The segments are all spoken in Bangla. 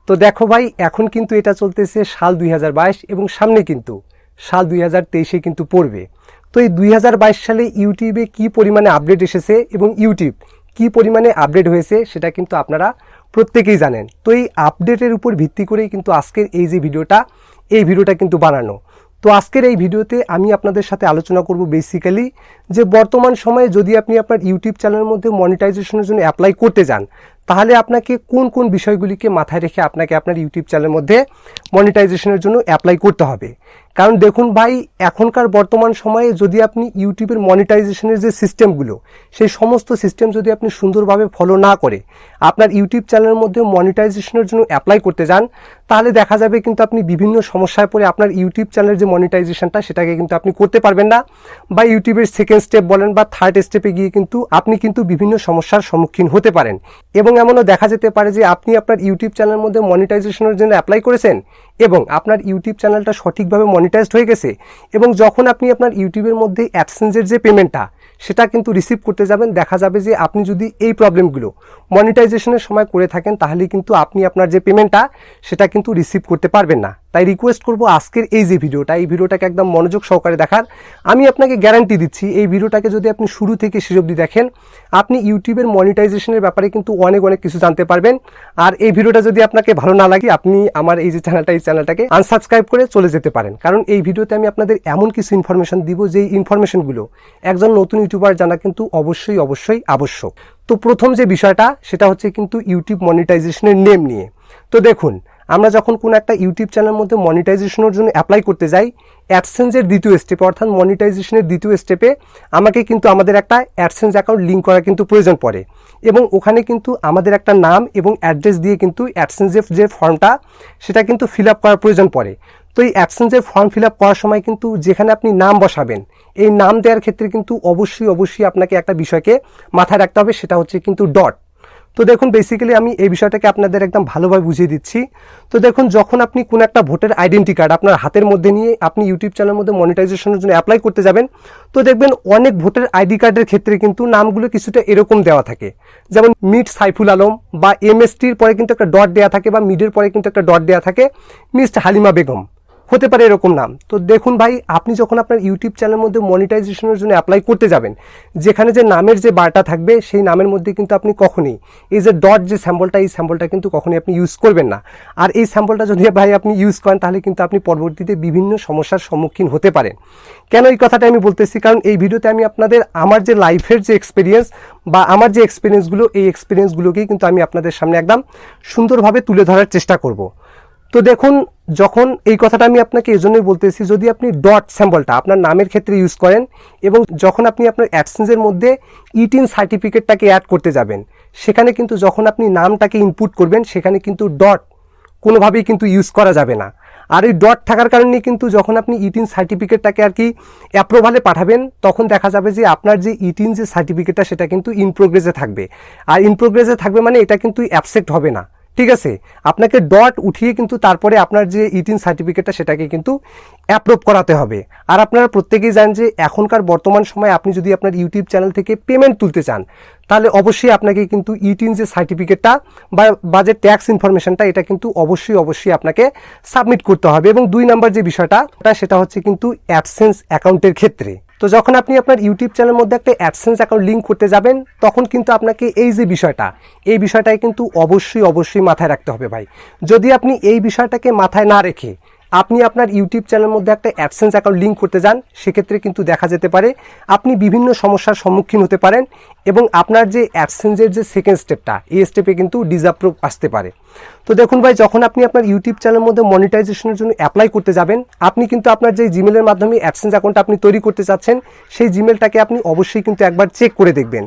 তো দেখো ভাই, এখন কিন্তু এটা চলতেছে সাল 2022 এবং সামনে কিন্তু সাল 2023 কিন্তু পড়বে। তো এই 2022 সালে ইউটিউবে কি পরিমাণে আপডেট এসেছে এবং ইউটিউব কি পরিমাণে আপডেট হয়েছে সেটা কিন্তু আপনারা প্রত্যেকেই জানেন। তো এই আপডেটের উপর ভিত্তি করেই কিন্তু আজকের এই যে ভিডিওটা কিন্তু বানানো। তো আজকের এই ভিডিওতে আমি আপনাদের সাথে আলোচনা করব বেসিক্যালি যে বর্তমান সময়ে যদি আপনি আপনার ইউটিউব চ্যানেলের মধ্যে মনিটাইজেশনের জন্য অ্যাপ্লাই করতে যান, তাহলে আপনাকে কোন কোন বিষয়গুলিকে মাথায় রেখে আপনাকে আপনার ইউটিউব চ্যানেলের মধ্যে মনিটাইজেশনের জন্য অ্যাপ্লাই করতে হবে। কারণ দেখুন ভাই, এখনকার বর্তমান সময়ে যদি আপনি ইউটিউবের মনিটাইজেশনের যে সিস্টেমগুলো, সেই সমস্ত সিস্টেম যদি আপনি সুন্দরভাবে ফলো না করে আপনার ইউটিউব চ্যানেলের মধ্যে মনিটাইজেশনের জন্য অ্যাপ্লাই করতে যান, তাহলে দেখা যাবে কিন্তু আপনি বিভিন্ন সমস্যায় পড়ে আপনার ইউটিউব চ্যানেলের যে মনিটাইজেশনটা সেটাকে কিন্তু আপনি করতে পারবেন না, বা ইউটিউবের সেকেন্ড স্টেপ বলেন বা থার্ড স্টেপে গিয়ে কিন্তু আপনি কিন্তু বিভিন্ন সমস্যার সম্মুখীন হতে পারেন। এবং এমনও দেখা যেতে পারে যে আপনি আপনার ইউটিউব চ্যানেলের মধ্যে মনিটাইজেশনের জন্য অ্যাপ্লাই করেছেন এবং আপনার ইউটিউব চ্যানেলটা সঠিকভাবে মনিটাইজড হয়ে গেছে, এবং যখন আপনি আপনার ইউটিউবের মধ্যে অ্যাডসেন্সের যে পেমেন্টটা সেটা কিন্তু রিসিভ করতে যাবেন, দেখা যাবে যে আপনি যদি এই প্রবলেমগুলো মনিটাইজেশনের সময় করে থাকেন, তাহলে কিন্তু আপনি আপনার যে পেমেন্টটা সেটা কিন্তু রিসিভ করতে পারবেন না। তাই রিকোয়েস্ট করব আজকের এই যে ভিডিওটাকে একদম মনোযোগ সহকারে দেখার। আমি আপনাকে গ্যারান্টি দিচ্ছি, এই ভিডিওটাকে যদি আপনি শুরু থেকে শেষ অবধি দেখেন, আপনি ইউটিউবের মনিটাইজেশনের ব্যাপারে কিন্তু অনেক কিছু জানতে পারবেন। আর এই ভিডিওটা যদি আপনাকে ভালো না লাগে, আপনি আমার এই যে চ্যানেলটাকে আনসাবস্ক্রাইব করে চলে যেতে পারেন। কারণ এই ভিডিওতে আমি আপনাদের এমন কিছু ইনফরমেশন দিব, যেই ইনফরমেশনগুলো একজন নতুন ইউটিউবার জানা কিন্তু অবশ্যই আবশ্যক। তো প্রথম যে বিষয়টা সেটা হচ্ছে কিন্তু ইউটিউব মনিটাইজেশনের নেম নিয়ে। তো দেখুন, আমরা যখন কোনো একটা ইউটিউব চ্যানেলের মধ্যে মনিটাইজেশনের জন্য অ্যাপ্লাই করতে যাই, অ্যাডসেন্সের দ্বিতীয় স্টেপে অর্থাৎ মনিটাইজেশনের দ্বিতীয় স্টেপে আমাকে কিন্তু আমাদের একটা অ্যাডসেন্স অ্যাকাউন্ট লিঙ্ক করা কিন্তু প্রয়োজন পড়ে, এবং ওখানে কিন্তু আমাদের একটা নাম এবং অ্যাড্রেস দিয়ে কিন্তু অ্যাডসেন্সের যে ফর্মটা সেটা কিন্তু ফিল আপ করার প্রয়োজন পড়ে। তো এই অ্যাডসেন্সের ফর্ম ফিল আপ করার সময় কিন্তু যেখানে আপনি নাম বসাবেন, এই নাম দেওয়ার ক্ষেত্রে কিন্তু অবশ্যই আপনাকে একটা বিষয়কে মাথায় রাখতে হবে, সেটা হচ্ছে কিন্তু ডট। তো দেখুন, বেসিক্যালি আমি এই বিষয়টাকে আপনাদের একদম ভালোভাবে বুঝিয়ে দিচ্ছি। তো দেখুন, যখন আপনি কোনো একটা ভোটার আইডেন্টি কার্ড আপনার হাতের মধ্যে নিয়ে আপনি ইউটিউব চ্যানেলের মধ্যে মনিটাইজেশনের জন্য অ্যাপ্লাই করতে যাবেন, তো দেখবেন অনেক ভোটার আইডি কার্ডের ক্ষেত্রে কিন্তু নামগুলো কিছুটা এরকম দেওয়া থাকে, যেমন মিট সাইফুল আলম, বা এমএসটির পরে কিন্তু একটা ডট দেওয়া থাকে, বা মিডের পরে কিন্তু একটা ডট দেওয়া থাকে, মিস হালিমা বেগম হতে পারে এরকম নাম। তো দেখুন ভাই, আপনি যখন আপনার ইউটিউব চ্যানেলের মধ্যে মনিটাইজেশনের জন্য অ্যাপ্লাই করতে যাবেন, যেখানে যে নামের যে বারটা থাকবে সেই নামের মধ্যে কিন্তু আপনি কখনই এই যে ডট যে স্যাম্পলটা, এই স্যাম্পলটা কিন্তু কখনই আপনি ইউজ করবেন না। আর এই স্যাম্পলটা যদি ভাই আপনি ইউজ করেন, তাহলে কিন্তু আপনি পরবর্তীতে বিভিন্ন সমস্যার সম্মুখীন হতে পারেন। কেন এই কথাটা আমি বলতেছি, কারণ এই ভিডিওতে আমি আপনাদের আমার যে লাইফের যে এক্সপিরিয়েন্স বা আমার যে এক্সপিরিয়েন্সগুলো, এই এক্সপিরিয়েন্সগুলোকেই কিন্তু আমি আপনাদের সামনে একদম সুন্দরভাবে তুলে ধরার চেষ্টা করব। তো দেখুন, যখন এই কথাটা আমি আপনাকে এই জন্যই বলতেছি, যদি আপনি ডট স্যাম্পলটা আপনার নামের ক্ষেত্রে ইউজ করেন এবং যখন আপনি আপনার অ্যাডসেন্সের মধ্যে ইটিন সার্টিফিকেটটাকে অ্যাড করতে যাবেন, সেখানে কিন্তু যখন আপনি নামটাকে ইনপুট করবেন, সেখানে কিন্তু ডট কোনোভাবেই কিন্তু ইউজ করা যাবে না। আর এই ডট থাকার কারণে কিন্তু যখন আপনি ইটিন সার্টিফিকেটটাকে আর কি অ্যাপ্রুভালে পাঠাবেন, তখন দেখা যাবে যে আপনার যে ইটিন যে সার্টিফিকেটটা সেটা কিন্তু ইন প্রোগ্রেসে থাকবে। আর ইন প্রোগ্রেসে থাকবে মানে এটা কিন্তু অ্যাবসেক্ট হবে না, ঠিক আছে। আপনাকে ডট উঠিয়ে কিন্তু তারপরে আপনার যে ইটিন সার্টিফিকেটটা সেটাকে কিন্তু অ্যাপ্রুভ করাতে হবে। আর আপনারা প্রত্যেকেই জানেন যে এখনকার বর্তমান সময়ে আপনি যদি আপনার ইউটিউব চ্যানেল থেকে পেমেন্ট তুলতে চান, তাহলে অবশ্যই আপনাকে কিন্তু ইটিন যে সার্টিফিকেটটা বা যে ট্যাক্স ইনফরমেশনটা এটা কিন্তু অবশ্যই আপনাকে সাবমিট করতে হবে। এবং 2 নাম্বার যে বিষয়টা সেটা হচ্ছে কিন্তু অ্যাডসেন্স অ্যাকাউন্টের ক্ষেত্রে। তো যখন আপনি আপনার ইউটিউব চ্যানেলের মধ্যে একটা অ্যাডসেন্স অ্যাকাউন্ট লিঙ্ক করতে যাবেন, তখন কিন্তু আপনাকে এই যে এই বিষয়টাই কিন্তু অবশ্যই মাথায় রাখতে হবে ভাই। যদি আপনি এই বিষয়টাকে মাথায় না রেখে আপনি আপনার ইউটিউব চ্যানেলের মধ্যে একটা অ্যাডসেন্স অ্যাকাউন্ট লিঙ্ক করতে যান, সেক্ষেত্রে কিন্তু দেখা যেতে পারে আপনি বিভিন্ন সমস্যার সম্মুখীন হতে পারেন, এবং আপনার যে অ্যাডসেন্সের যে সেকেন্ড স্টেপটা, এই স্টেপে কিন্তু ডিসঅ্যাপ্রুভ আসতে পারে। তো দেখুন ভাই, যখন আপনি আপনার ইউটিউব চ্যানেলের মধ্যে মনিটাইজেশনের জন্য অ্যাপ্লাই করতে যাবেন, আপনি কিন্তু আপনার যে জিমেলের মাধ্যমে অ্যাডসেন্স অ্যাকাউন্ট আপনি তৈরি করতে চাচ্ছেন, সেই জিমেলটাকে আপনি অবশ্যই কিন্তু একবার চেক করে দেখবেন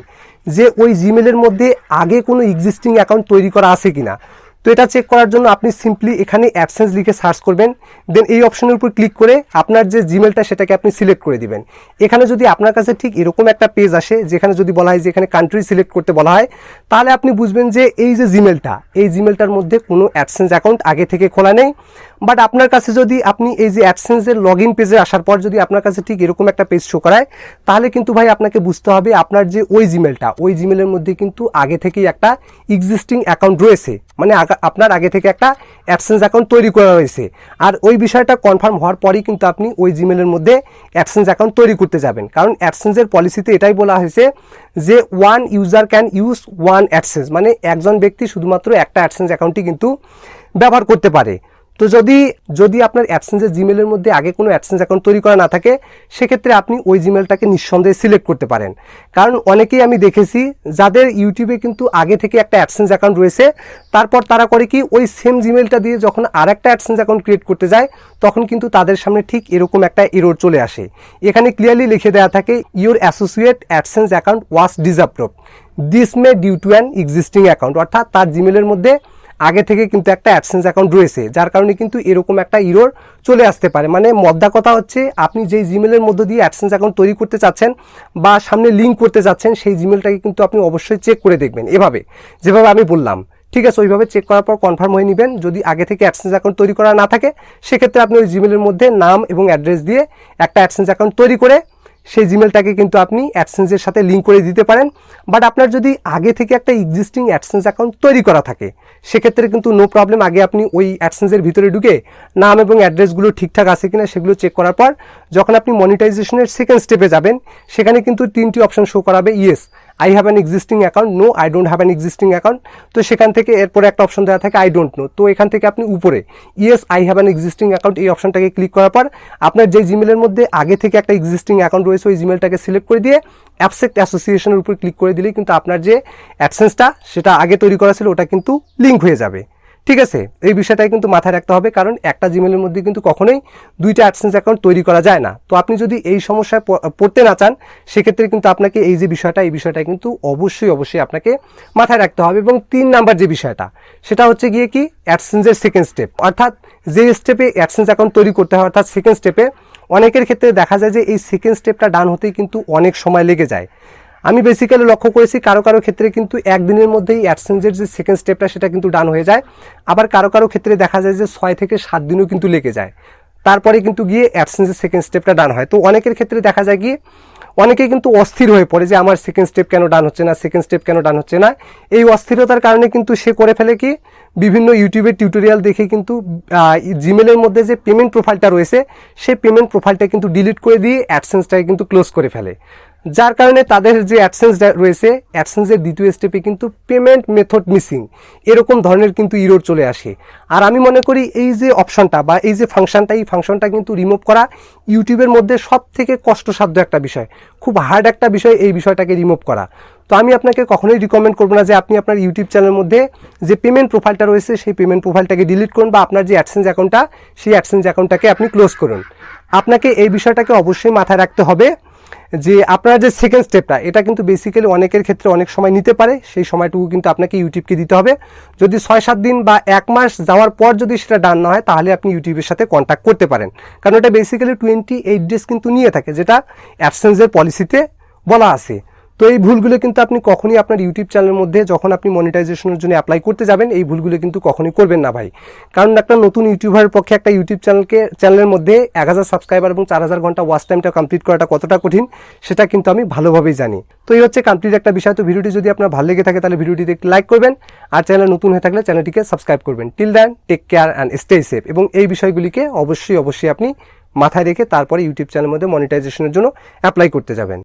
যে ওই জিমেলের মধ্যে আগে কোনো এক্সিস্টিং অ্যাকাউন্ট তৈরি করা আছে কিনা। তো এটা চেক করার জন্য আপনি সিম্পলি এখানে অ্যাডসেন্স লিখে সার্চ করবেন, দেন এই অপশনের উপর ক্লিক করে আপনার যে জিমেলটা সেটাকে আপনি সিলেক্ট করে দিবেন। এখানে যদি আপনার কাছে ঠিক এরকম একটা পেজ আসে, যেখানে যদি বলা হয় যে এখানে কান্ট্রি সিলেক্ট করতে বলা হয়, তাহলে আপনি বুঝবেন যে এই যে জিমেলটার মধ্যে কোনো অ্যাডসেন্স অ্যাকাউন্ট আগে থেকে খোলা নেই। বাট আপনার কাছে যদি আপনি এই যে অ্যাডসেন্সের লগ ইন পেজে আসার পর যদি আপনার কাছে ঠিক এরকম একটা পেজ শো করায়, তাহলে কিন্তু ভাই আপনাকে বুঝতে হবে আপনার যে ওই জিমেলের মধ্যে কিন্তু আগে থেকেই একটা এক্সিস্টিং অ্যাকাউন্ট রয়েছে, মানে আপনার আগে থেকে একটা অ্যাডসেন্স অ্যাকাউন্ট তৈরি করা রয়েছে। আর ওই বিষয়টা কনফার্ম হওয়ার পরেই কিন্তু আপনি ওই জিমেলের মধ্যে অ্যাডসেন্স অ্যাকাউন্ট তৈরি করতে যাবেন, কারণ অ্যাডসেন্সের পলিসিতে এটাই বলা হয়েছে যে one user can use one AdSense, মানে একজন ব্যক্তি শুধুমাত্র একটা অ্যাডসেন্স অ্যাকাউন্টই কিন্তু ব্যবহার করতে পারে। তো যদি আপনার অ্যাডসেন্সের জিমেলের মধ্যে আগে কোনো অ্যাডসেন্স অ্যাকাউন্ট তৈরি করা না থাকে, সেক্ষেত্রে আপনি ওই জিমেলটাকে নিঃসন্দেহে সিলেক্ট করতে পারেন। কারণ অনেকেই আমি দেখেছি যাদের ইউটিউবে কিন্তু আগে থেকে একটা অ্যাডসেন্স অ্যাকাউন্ট রয়েছে, তারপর তারা করে কি ওই সেম জিমেলটা দিয়ে যখন আর একটা অ্যাডসেন্স অ্যাকাউন্ট ক্রিয়েট করতে যায়, তখন কিন্তু তাদের সামনে ঠিক এরকম একটা এরর চলে আসে। এখানে ক্লিয়ারলি লিখে দেওয়া থাকে your associate AdSense account was disapproved, this may due to an existing account, অর্থাৎ তার জিমেলের মধ্যে আগে থেকে কিন্তু একটা অ্যাডসেন্স অ্যাকাউন্ট রয়েছে, যার কারণে কিন্তু এরকম একটা ইরর চলে আসতে পারে। মানে মদ্দা কথা হচ্ছে, আপনি যেই জিমেলের মধ্য দিয়ে অ্যাডসেন্স অ্যাকাউন্ট তৈরি করতে চাচ্ছেন বা সামনে লিঙ্ক করতে চাচ্ছেন, সেই জিমেলটাকে কিন্তু আপনি অবশ্যই চেক করে দেখবেন, এভাবে যেভাবে আমি বললাম, ঠিক আছে? ওইভাবে চেক করার পর কনফার্ম হয়ে নেবেন। যদি আগে থেকে অ্যাডসেন্স অ্যাকাউন্ট তৈরি করা না থাকে, সেক্ষেত্রে আপনি ওই জিমেলের মধ্যে নাম এবং অ্যাড্রেস দিয়ে একটা অ্যাডসেন্স অ্যাকাউন্ট তৈরি করে সেই জিমেলটাকে কিন্তু আপনি অ্যাডসেন্সের সাথে লিঙ্ক করে দিতে পারেন। বাট আপনার যদি আগে থেকে একটা এক্সিস্টিং অ্যাডসেন্স অ্যাকাউন্ট তৈরি করা থাকে, সেক্ষেত্রে কিন্তু নো প্রবলেম। আগে আপনি ওই অ্যাডসেন্সের ভিতরে ঢুকে নাম এবং অ্যাড্রেসগুলো ঠিকঠাক আছে কিনা সেগুলো চেক করার পর যখন আপনি মনিটাইজেশনের সেকেন্ড স্টেপে যাবেন, সেখানে কিন্তু 3টি অপশন শো করাবে, yes I have an existing account, no I don't have an existing account. তো সেখান থেকে এরপরে একটা অপশন দেওয়া থাকে আই ডোন্ট নো। তো এখান থেকে আপনি উপরে yes I have an existing account এই অপশনটাকে ক্লিক করার পর আপনার যে জিমেলের মধ্যে আগে থেকে একটা এক্সিস্টিং অ্যাকাউন্ট রয়েছে, ওই জিমেলটাকে সিলেক্ট করে দিয়ে অ্যাবসেক্ট অ্যাসোসিয়েশনের উপর ক্লিক করে দিলেই কিন্তু আপনার যে অ্যাডসেন্সটা সেটা আগে তৈরি করা ছিল ওটা কিন্তু লিঙ্ক হয়ে যাবে। ঠিক আছে? এই বিষয়টাই কিন্তু মাথায় রাখতে হবে, কারণ একটা জিমেলের মধ্যে কিন্তু কখনোই দুইটা অ্যাডসেন্স অ্যাকাউন্ট তৈরি করা যায় না। তো আপনি যদি এই সমস্যায় পড়তে না চান, সেক্ষেত্রে কিন্তু আপনাকে এই যে বিষয়টা, এই বিষয়টা কিন্তু অবশ্যই আপনাকে মাথায় রাখতে হবে। এবং 3 নাম্বার যে বিষয়টা, সেটা হচ্ছে গিয়ে কি অ্যাডসেন্সের সেকেন্ড স্টেপ, অর্থাৎ যে স্টেপে অ্যাডসেন্স অ্যাকাউন্ট তৈরি করতে হয়, অর্থাৎ সেকেন্ড স্টেপে অনেকের ক্ষেত্রে দেখা যায় যে এই সেকেন্ড স্টেপটা ডান হতেই কিন্তু অনেক সময় লেগে যায়। আমি বেসিক্যালি লক্ষ্য করেছি কারো ক্ষেত্রে কিন্তু একদিনের মধ্যেই অ্যাডসেন্সের যে সেকেন্ড স্টেপটা সেটা কিন্তু ডান হয়ে যায়। আবার কারো ক্ষেত্রে দেখা যায় যে 6 থেকে 7 দিনও কিন্তু লেগে যায়, তারপরে কিন্তু গিয়ে অ্যাডসেন্সের সেকেন্ড স্টেপটা ডান হয়। তো অনেকের ক্ষেত্রে দেখা যায় গিয়ে অনেকে কিন্তু অস্থির হয়ে পড়ে যে আমার সেকেন্ড স্টেপ কেন ডান হচ্ছে না, সেকেন্ড স্টেপ কেন ডান হচ্ছে না। এই অস্থিরতার কারণে কিন্তু সে করে ফেলে কি বিভিন্ন ইউটিউবের টিউটোরিয়াল দেখে কিন্তু জিমেলের মধ্যে যে পেমেন্ট প্রোফাইলটা রয়েছে, সেই পেমেন্ট প্রোফাইলটা কিন্তু ডিলিট করে দিয়ে অ্যাডসেন্সটাকে কিন্তু ক্লোজ করে ফেলে, যার কারণে তাদের যে অ্যাডসেন্স রয়েছে, অ্যাডসেন্সের দ্বিতীয় স্টেপে কিন্তু পেমেন্ট মেথড মিসিং এরকম ধরনের কিন্তু ইরর চলে আসে। আর আমি মনে করি এই যে অপশনটা বা এই যে ফাংশনটা, এই ফাংশনটা কিন্তু রিমুভ করা ইউটিউবের মধ্যে সব থেকে কষ্টসাধ্য একটা বিষয়, খুব হার্ড একটা বিষয় এই বিষয়টাকে রিমুভ করা। তো আমি আপনাকে কখনোই রিকমেন্ড করবো না যে আপনি আপনার ইউটিউব চ্যানেলের মধ্যে যে পেমেন্ট প্রোফাইলটা রয়েছে সেই পেমেন্ট প্রোফাইলটাকে ডিলিট করুন বা আপনার যে অ্যাডসেন্স অ্যাকাউন্টটা সেই অ্যাডসেন্স অ্যাকাউন্টটাকে আপনি ক্লোজ করুন। আপনাকে এই বিষয়টাকে অবশ্যই মাথায় রাখতে হবে যে আপনার যে সেকেন্ড স্টেপটা, এটা কিন্তু বেসিক্যালি অনেকের ক্ষেত্রে অনেক সময় নিতে পারে, সেই সময়টুকু কিন্তু আপনাকে ইউটিউবকে দিতে হবে। যদি 6-7 দিন বা 1 মাস যাওয়ার পর যদি সেটা ডান না হয়, তাহলে আপনি ইউটিউবের সাথে কন্ট্যাক্ট করতে পারেন, কারণ এটা বেসিক্যালি 28 ডেজ কিন্তু নিয়ে থাকে, যেটা অ্যাডসেন্সের পলিসিতে বলা আছে। তো এই ভুলগুলো কিন্তু আপনি কখনই আপনার ইউটিউব চ্যানেলের মধ্যে যখন আপনি মনিটাইজেশনের জন্য অ্যাপ্লাই করতে যাবেন, এই ভুলগুলো কিন্তু কখনই করবেন না ভাই। কারণ একটা নতুন ইউটিউবারের পক্ষে একটা ইউটিউব চ্যানেলের মধ্যে 1000 সাবস্ক্রাইবার এবং 4000 ঘন্টা ওয়াচ টাইমটা কমপ্লিট করাটা কতটা কঠিন, সেটা কিন্তু আমি ভালোভাবেই জানি। তো এই হচ্ছে কমপ্লিট একটা বিষয়। তো ভিডিওটি যদি আপনার ভালো লেগে থাকে, তাহলে ভিডিওটিতে একটু লাইক করবেন, আর চ্যানেল নতুন হয়ে থাকলে চ্যানেলটিকে সাবস্ক্রাইব করবেন। Till then, take care and stay safe. এবং এই বিষয়গুলিকে অবশ্যই আপনি মাথায় রেখে তারপরে ইউটিউব চ্যানেলের মধ্যে মনিটাইজেশনের জন্য অ্যাপ্লাই করতে যাবেন।